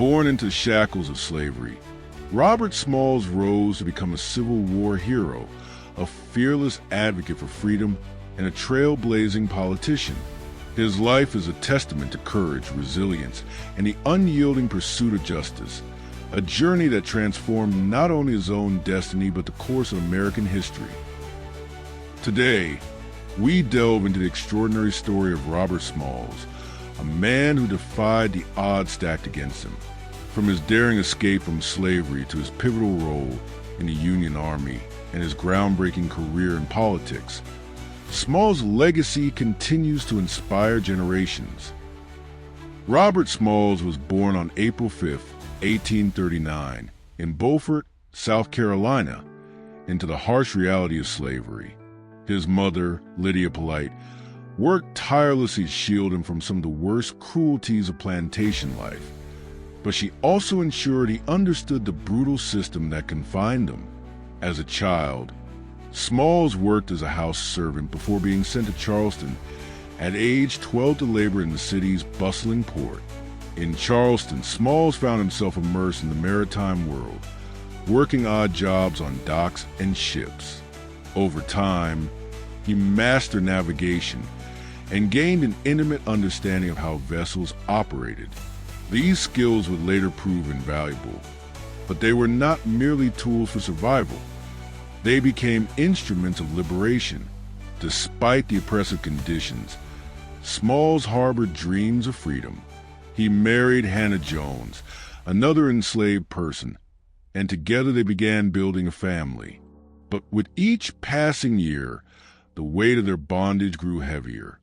Born into the shackles of slavery, Robert Smalls rose to become a Civil War hero, a fearless advocate for freedom, and a trailblazing politician. His life is a testament to courage, resilience, and the unyielding pursuit of justice, a journey that transformed not only his own destiny but the course of American history. Today, we delve into the extraordinary story of Robert Smalls, a man who defied the odds stacked against him. From his daring escape from slavery to his pivotal role in the Union Army and his groundbreaking career in politics, Smalls' legacy continues to inspire generations. Robert Smalls was born on April 5, 1839, in Beaufort, South Carolina, into the harsh reality of slavery. His mother, Lydia Polite, worked tirelessly to shield him from some of the worst cruelties of plantation life, but she also ensured he understood the brutal system that confined him. As a child, Smalls worked as a house servant before being sent to Charleston at age 12 to labor in the city's bustling port. In Charleston, Smalls found himself immersed in the maritime world, working odd jobs on docks and ships. Over time, he mastered navigation and gained an intimate understanding of how vessels operated. These skills would later prove invaluable, but they were not merely tools for survival. They became instruments of liberation. Despite the oppressive conditions, Smalls harbored dreams of freedom. He married Hannah Jones, another enslaved person, and together they began building a family. But with each passing year, the weight of their bondage grew heavier.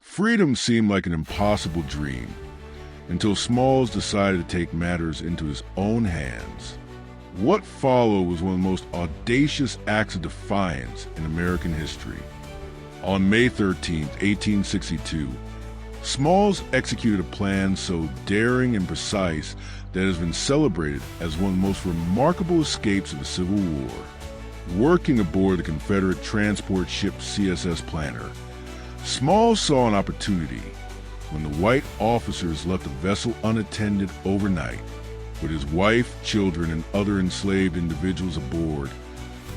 Freedom seemed like an impossible dream, until Smalls decided to take matters into his own hands. What followed was one of the most audacious acts of defiance in American history. On May 13, 1862, Smalls executed a plan so daring and precise that it has been celebrated as one of the most remarkable escapes of the Civil War. Working aboard the Confederate transport ship CSS Planter, Smalls saw an opportunity. When the white officers left the vessel unattended overnight, with his wife, children, and other enslaved individuals aboard,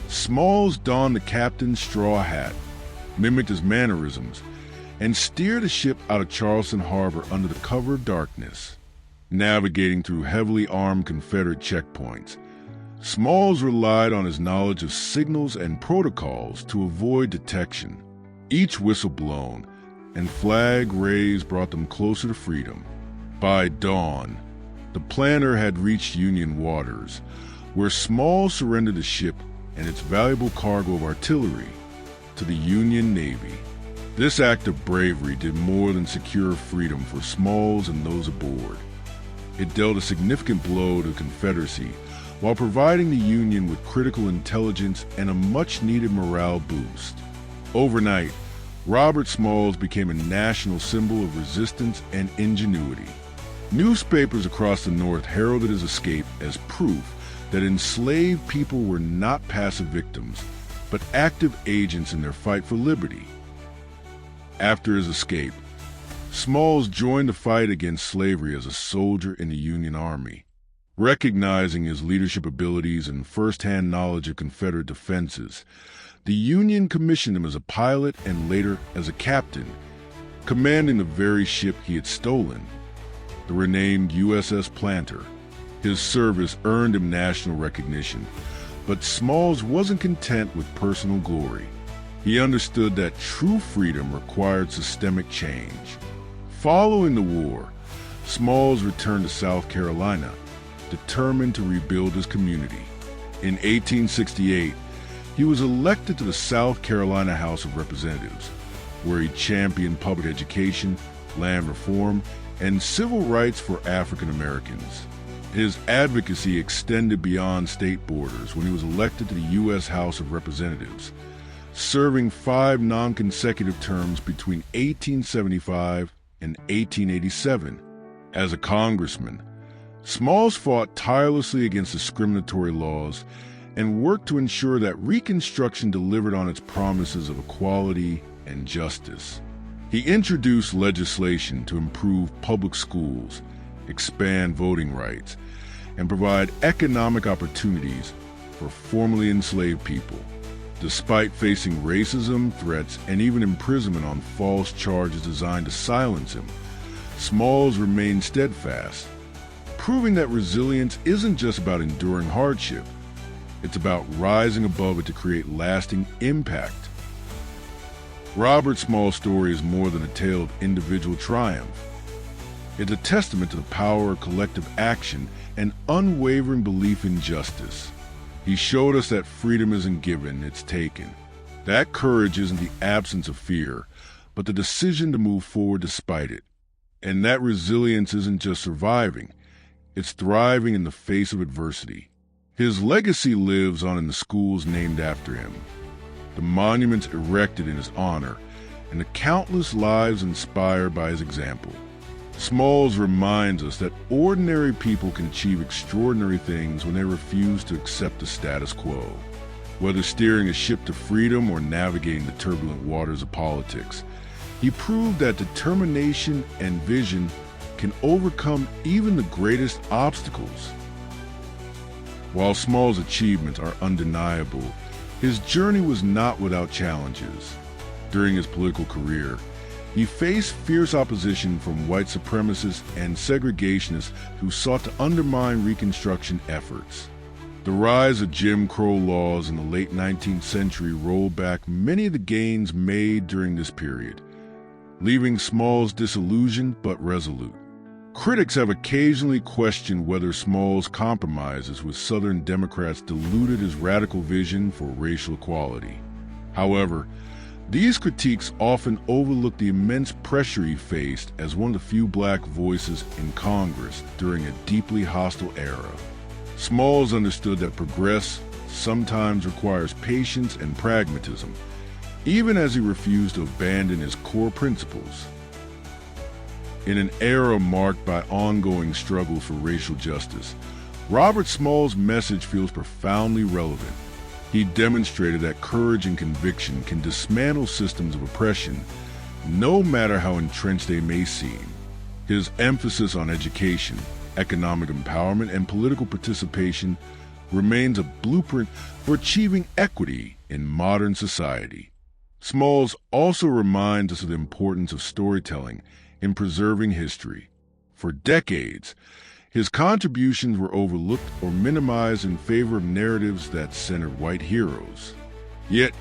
Smalls donned the captain's straw hat, mimicked his mannerisms, and steered the ship out of Charleston Harbor under the cover of darkness. Navigating through heavily armed Confederate checkpoints, Smalls relied on his knowledge of signals and protocols to avoid detection. Each whistle blown and flag raised brought them closer to freedom. By dawn, the Planter had reached Union waters, where Smalls surrendered the ship and its valuable cargo of artillery to the Union Navy. This act of bravery did more than secure freedom for Smalls and those aboard. It dealt a significant blow to the Confederacy while providing the Union with critical intelligence and a much-needed morale boost. Overnight, Robert Smalls became a national symbol of resistance and ingenuity. Newspapers across the North heralded his escape as proof that enslaved people were not passive victims, but active agents in their fight for liberty. After his escape, Smalls joined the fight against slavery as a soldier in the Union Army. Recognizing his leadership abilities and first-hand knowledge of Confederate defenses, the Union commissioned him as a pilot and later as a captain, commanding the very ship he had stolen, the renamed CSS Planter. His service earned him national recognition, but Smalls wasn't content with personal glory. He understood that true freedom required systemic change. Following the war, Smalls returned to South Carolina, determined to rebuild his community. In 1868, he was elected to the South Carolina House of Representatives, where he championed public education, land reform, and civil rights for African Americans. His advocacy extended beyond state borders when he was elected to the U.S. House of Representatives, serving 5 non-consecutive terms between 1875 and 1887. As a congressman, Smalls fought tirelessly against discriminatory laws and worked to ensure that Reconstruction delivered on its promises of equality and justice. He introduced legislation to improve public schools expand voting rights, and provide economic opportunities for formerly enslaved people. Despite facing racism, threats, and even imprisonment on false charges designed to silence him, Smalls remained steadfast, proving that resilience isn't just about enduring hardship. It's about rising above it to create lasting impact. Robert Small's story is more than a tale of individual triumph. It's a testament to the power of collective action and unwavering belief in justice. He showed us that freedom isn't given, it's taken. That courage isn't the absence of fear, but the decision to move forward despite it. And that resilience isn't just surviving, it's thriving in the face of adversity. His legacy lives on in the schools named after him, the monuments erected in his honor, and the countless lives inspired by his example. Smalls reminds us that ordinary people can achieve extraordinary things when they refuse to accept the status quo. Whether steering a ship to freedom or navigating the turbulent waters of politics, he proved that determination and vision can overcome even the greatest obstacles. While Smalls' achievements are undeniable, his journey was not without challenges. During his political career, he faced fierce opposition from white supremacists and segregationists who sought to undermine Reconstruction efforts. The rise of Jim Crow laws in the late 19th century rolled back many of the gains made during this period, leaving Smalls disillusioned but resolute. Critics have occasionally questioned whether Smalls' compromises with Southern Democrats diluted his radical vision for racial equality. However, these critiques often overlook the immense pressure he faced as one of the few black voices in Congress during a deeply hostile era. Smalls understood that progress sometimes requires patience and pragmatism, even as he refused to abandon his core principles. In an era marked by ongoing struggle for racial justice, Robert Smalls' message feels profoundly relevant. He demonstrated that courage and conviction can dismantle systems of oppression, no matter how entrenched they may seem. His emphasis on education, economic empowerment, and political participation remains a blueprint for achieving equity in modern society. Smalls also reminds us of the importance of storytelling in preserving history. For decades, his contributions were overlooked or minimized in favor of narratives that centered white heroes. Yet,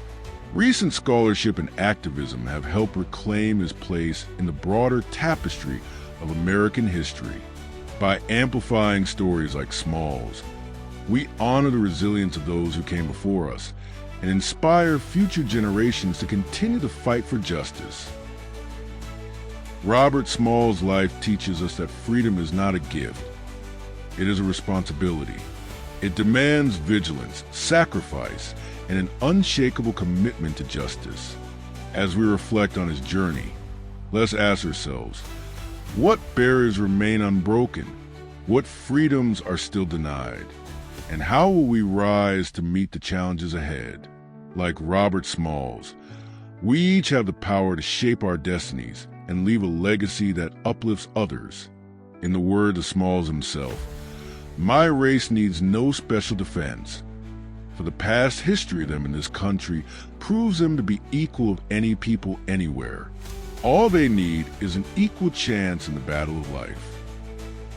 recent scholarship and activism have helped reclaim his place in the broader tapestry of American history. By amplifying stories like Smalls, we honor the resilience of those who came before us and inspire future generations to continue the fight for justice. Robert Smalls' life teaches us that freedom is not a gift. It is a responsibility. It demands vigilance, sacrifice, and an unshakable commitment to justice. As we reflect on his journey, let's ask ourselves, what barriers remain unbroken? What freedoms are still denied? And how will we rise to meet the challenges ahead? Like Robert Smalls, we each have the power to shape our destinies and leave a legacy that uplifts others. In the words of Smalls himself, "My race needs no special defense, for the past history of them in this country proves them to be equal of any people anywhere. All they need is an equal chance in the battle of life."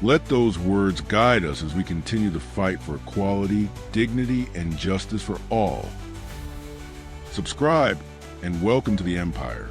Let those words guide us as we continue to fight for equality, dignity, and justice for all. Subscribe and welcome to the Empire.